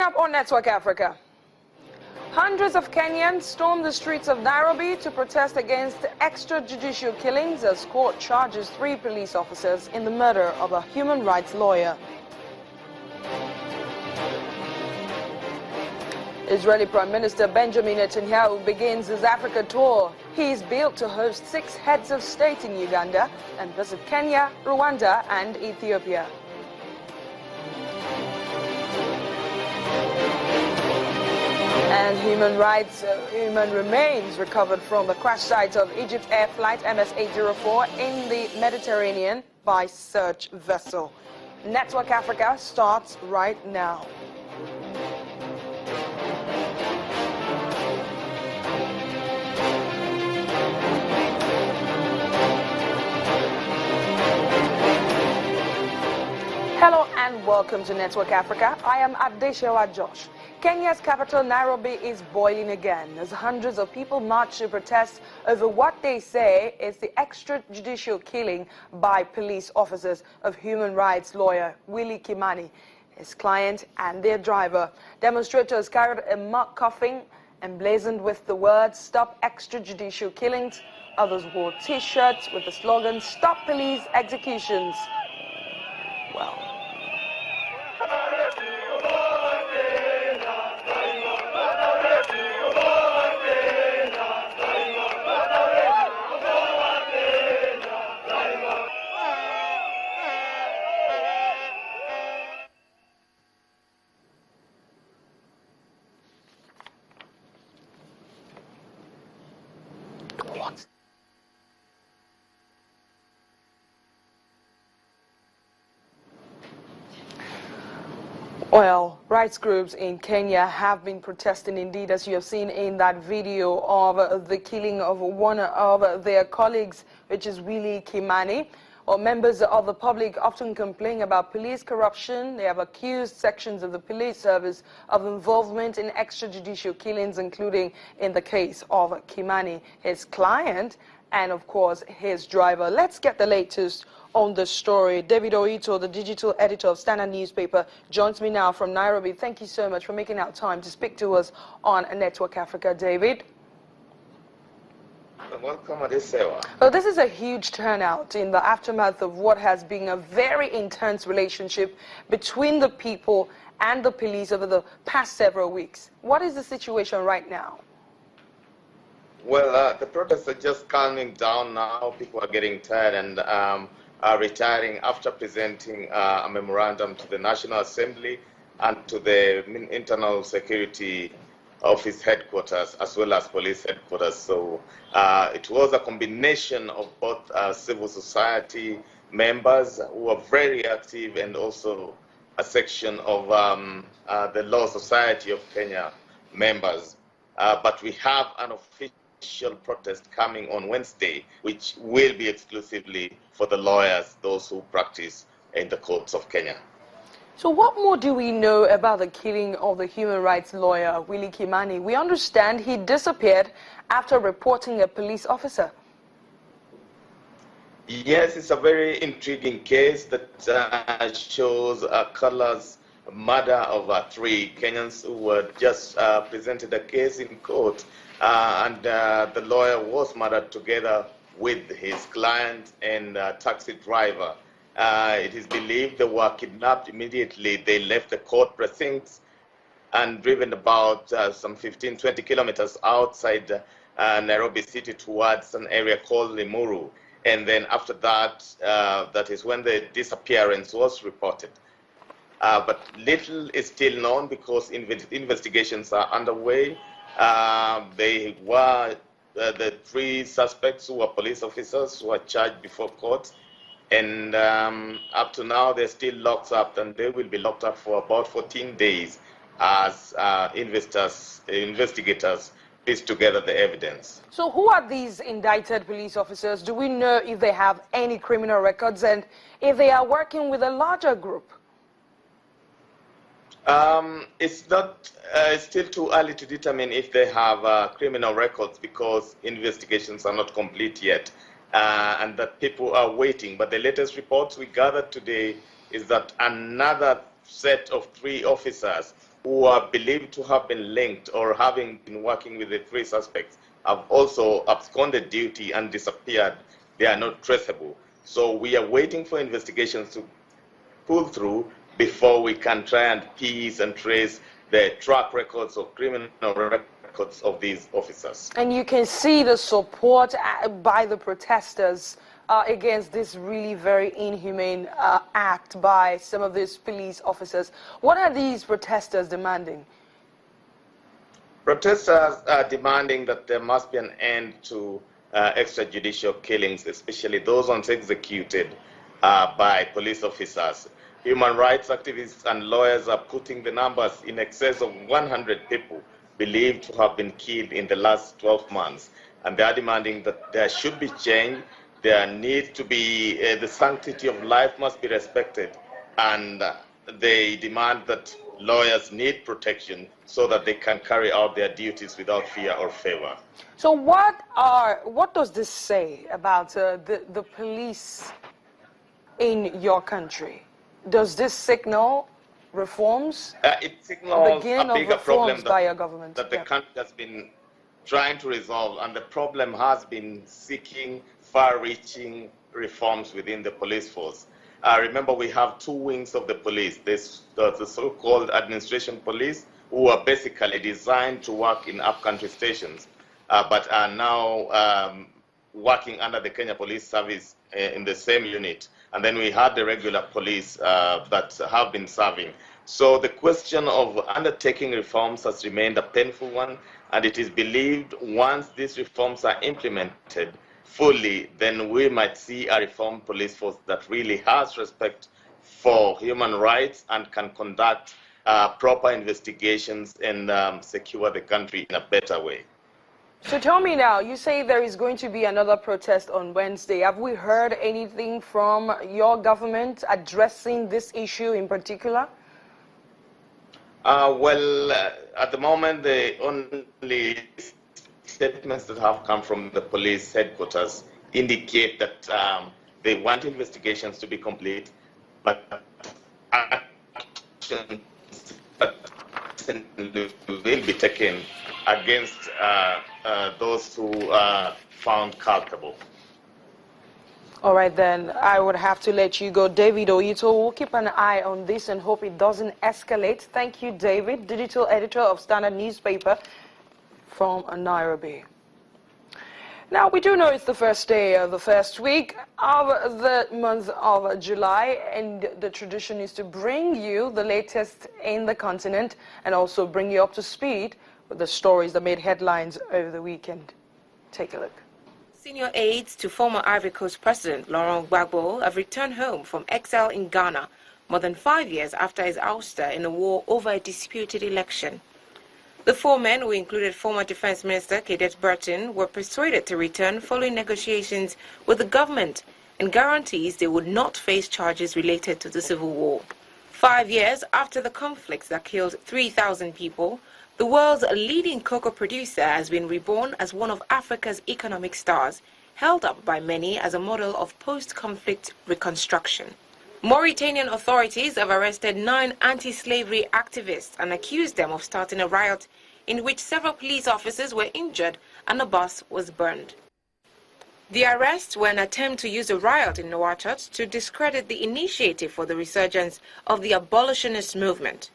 Up on Network Africa. Hundreds of Kenyans stormed the streets of Nairobi to protest against extrajudicial killings as court charges 3 police officers in the murder of a human rights lawyer. Israeli Prime Minister Benjamin Netanyahu begins his Africa tour. He is built to host 6 heads of state in Uganda and visit Kenya, Rwanda and Ethiopia. And human remains recovered from the crash site of Egypt Air Flight MS-804 in the Mediterranean by search vessel. Network Africa starts right now. Hello and welcome to Network Africa. I am Adeshewa Josh. Kenya's capital Nairobi is boiling again as hundreds of people march to protest over what they say is the extrajudicial killing by police officers of human rights lawyer Willie Kimani, his client and their driver. Demonstrators carried a mock coffin emblazoned with the words "Stop extrajudicial killings." Others wore t-shirts with the slogan "Stop police executions." Well, what? Well, rights groups in Kenya have been protesting indeed, as you have seen in that video of the killing of one of their colleagues, which is Willie Kimani. Well, members of the public often complain about police corruption. They have accused sections of the police service of involvement in extrajudicial killings, including in the case of Kimani, his client, and of course his driver. Let's get the latest on the story. David Oito, the digital editor of Standard newspaper, joins me now from Nairobi. Thank you so much for making out time to speak to us on Network Africa, David. Welcome, Adesewa. Well, this is a huge turnout in the aftermath of what has been a very intense relationship between the people and the police over the past several weeks. What is the situation right now? Well, the protests are just calming down now. People are getting tired and are retiring after presenting a memorandum to the National Assembly and to the Internal Security Office headquarters, as well as police headquarters. So it was a combination of both civil society members who are very active and also a section of the Law Society of Kenya members. But we have an official protest coming on Wednesday, which will be exclusively for the lawyers, those who practice in the courts of Kenya. So what more do we know about the killing of the human rights lawyer, Willie Kimani? We understand he disappeared after reporting a police officer. Yes, it's a very intriguing case that shows a colorless murder of 3 Kenyans who were just presented a case in court, and the lawyer was murdered together with his client and taxi driver. It is believed they were kidnapped immediately. They left the court precincts and driven about some 15-20 kilometers outside Nairobi city towards an area called Limuru. And then after that, that is when the disappearance was reported. But little is still known because investigations are underway. They were the 3 suspects who were police officers who were charged before court. And up to now, they're still locked up, and they will be locked up for about 14 days as investigators piece together the evidence. So who are these indicted police officers? Do we know if they have any criminal records and if they are working with a larger group? It's still too early to determine if they have criminal records because investigations are not complete yet. And that people are waiting. But the latest reports we gathered today is that another set of 3 officers who are believed to have been linked or having been working with the 3 suspects have also absconded duty and disappeared. They are not traceable. So we are waiting for investigations to pull through before we can try and piece and trace the track records or criminal records of these officers. And you can see the support by the protesters against this really very inhumane act by some of these police officers. What are these protesters demanding? Protesters are demanding that there must be an end to extrajudicial killings, especially those ones executed by police officers. Human rights activists and lawyers are putting the numbers in excess of 100 people believed to have been killed in the last 12 months. And they are demanding that there should be change. There needs to be, the sanctity of life must be respected. And they demand that lawyers need protection so that they can carry out their duties without fear or favor. So what does this say about the police in your country? Does this signal reforms? It signals a bigger problem by your government that the country has been trying to resolve, and the problem has been seeking far-reaching reforms within the police force. Remember, we have 2 wings of the police. There's the so-called administration police, who are basically designed to work in up-country stations, but are now working under the Kenya Police Service in the same unit. And then we had the regular police that have been serving. So the question of undertaking reforms has remained a painful one, and it is believed once these reforms are implemented fully, then we might see a reformed police force that really has respect for human rights and can conduct proper investigations and secure the country in a better way. So tell me now, you say there is going to be another protest on Wednesday. Have we heard anything from your government addressing this issue in particular? At the moment, the only statements that have come from the police headquarters indicate that they want investigations to be complete, but actions will be taken against those who are found culpable. All right, then I would have to let you go. David Oyito, we'll keep an eye on this and hope it doesn't escalate. Thank you, David, digital editor of Standard newspaper from Nairobi. Now, we do know it's the first day of the first week of the month of July, and the tradition is to bring you the latest in the continent and also bring you up to speed with the stories that made headlines over the weekend. Take a look. Senior aides to former Ivory Coast President Laurent Gbagbo have returned home from exile in Ghana more than 5 years after his ouster in a war over a disputed election. The 4 men, who included former Defense Minister Cadet Burton, were persuaded to return following negotiations with the government and guarantees they would not face charges related to the civil war. 5 years after the conflicts that killed 3,000 people, the world's leading cocoa producer has been reborn as one of Africa's economic stars, held up by many as a model of post-conflict reconstruction. Mauritanian authorities have arrested 9 anti-slavery activists and accused them of starting a riot in which several police officers were injured and a bus was burned. The arrests were an attempt to use a riot in Nouakchott to discredit the initiative for the resurgence of the abolitionist movement.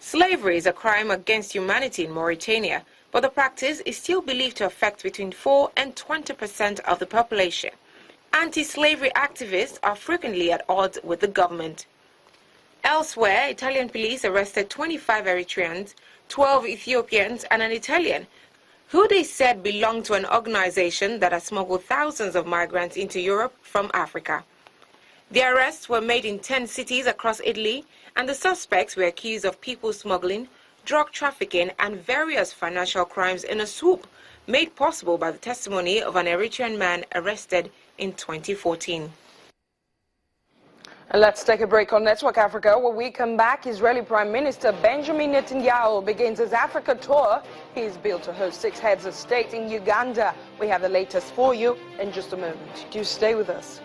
Slavery is a crime against humanity in Mauritania, but the practice is still believed to affect between 4 and 20% of the population. Anti-slavery activists are frequently at odds with the government. Elsewhere, Italian police arrested 25 Eritreans, 12 Ethiopians, and an Italian, who they said belonged to an organization that has smuggled thousands of migrants into Europe from Africa. The arrests were made in 10 cities across Italy, and the suspects were accused of people smuggling, drug trafficking, and various financial crimes in a swoop made possible by the testimony of an Eritrean man arrested in 2014. And let's take a break on Network Africa. When we come back, Israeli Prime Minister Benjamin Netanyahu begins his Africa tour. He is billed to host 6 heads of state in Uganda. We have the latest for you in just a moment. Do stay with us.